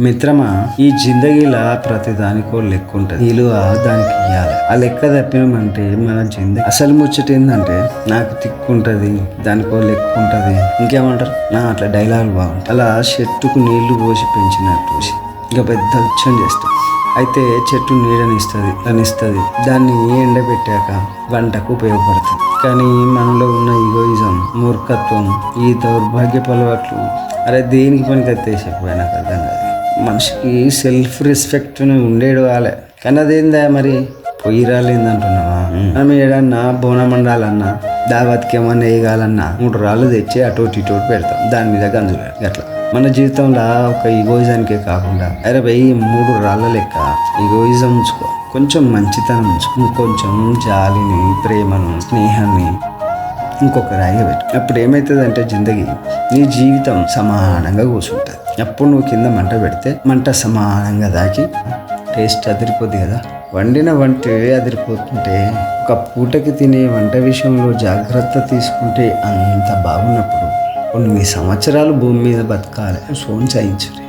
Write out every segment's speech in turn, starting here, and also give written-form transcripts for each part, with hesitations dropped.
మిత్రమా, ఈ జిందగీలా ప్రతి దానికో లెక్క ఉంటుంది. విలువ దానికి ఇవ్వాలి. ఆ లెక్క తప్పినమంటే మన జిందగీ అసలు ముచ్చట ఏంటంటే నాకు తిక్కుంటది, దానికో లెక్క ఉంటది. ఇంకేమంటారు అట్లా డైలాగులు బాగుంటాయి. అలా చెట్టుకు నీళ్లు పోసి పెంచినట్టు ఇంకా పెద్ద ఉచ్చం చేస్తాం. అయితే చెట్టు నీడనిస్తుంది, దాన్ని ఎండబెట్టాక వంటకు ఉపయోగపడుతుంది. కానీ మనలో ఉన్న ఈగోయిజం, మూర్ఖత్వం, ఈ దౌర్భాగ్యపు అలవాట్లు అరే దేనికి పనికి చెప్పిపోయి నాకు అర్థం కాదు. మనిషికి సెల్ఫ్ రెస్పెక్ట్ ఉండేడు వాళ్ళే, కానీ అదేందా మరి పొయ్యి రాలేదంటున్నావా? మనం ఏడన్నా బోనం వండాలన్నా, దావత్కి ఏమన్నా వేయగాలన్నా 3 రాళ్ళు తెచ్చి అటోటి ఇటోటి పెడతాం, దాని మీద గంజులు అట్లా. మన జీవితంలో ఒక ఈగోయిజానికే కాకుండా అరే భయ్ 3 రాళ్ళ లెక్క ఈగోయిజం ఉంచుకో, కొంచెం మంచితనం ఉంచుకో, కొంచెం జాలిని, ప్రేమను, స్నేహాన్ని ఇంకొక రాయిగా పెట్టు. అప్పుడు ఏమవుతుందంటే జిందగీ నీ జీవితం సమానంగా కూర్చుంటుంది. అప్పుడు నువ్వు కింద మంట పెడితే మంట సమానంగా దాకి టేస్ట్ అదిరిపోద్ది కదా. వండిన వంట అదిరిపోతుంటే ఒక పూటకి తినే వంట విషయంలో జాగ్రత్త తీసుకుంటే అంత బాగున్నప్పుడు కొన్ని సంవత్సరాలు భూమి మీద బతకాలి. సోంచాయించురే.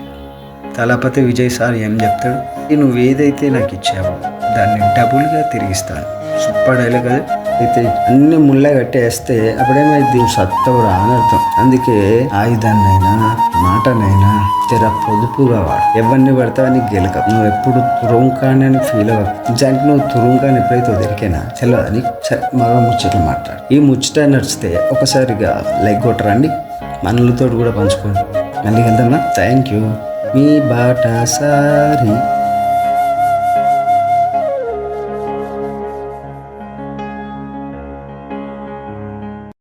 తలపతి విజయ్ సార్ ఏం చెప్తాడు, నువ్వు ఏదైతే నాకు ఇచ్చావో దాన్ని డబుల్గా తిరిగిస్తాను. సూపర్ డైలాగ్ కదా. అయితే అన్ని ముళ్ళ కట్టేస్తే అప్పుడేమైంది, సత్తవురా అని అర్థం. అందుకే ఆయుధాన్నైనా మాటనైనా తెర పొదుపుగా వాడు. ఎవరిని పడతావని గెలక. నువ్వు ఎప్పుడు తురుంకాని అని ఫీల్ అవ్వకు. నిజానికి నువ్వు తురుంకాని ఎప్పుడైతే దొరికేనా తెలియదు అని. సరే మరో ముచ్చట్లు మాట్లాడు. ఈ ముచ్చట నడిస్తే ఒకసారిగా లైక్ కొట్టరండి, మనలతో కూడా పంచుకోండి. మళ్ళీ వెళ్దామా? Thank you. మీ బాట సారి.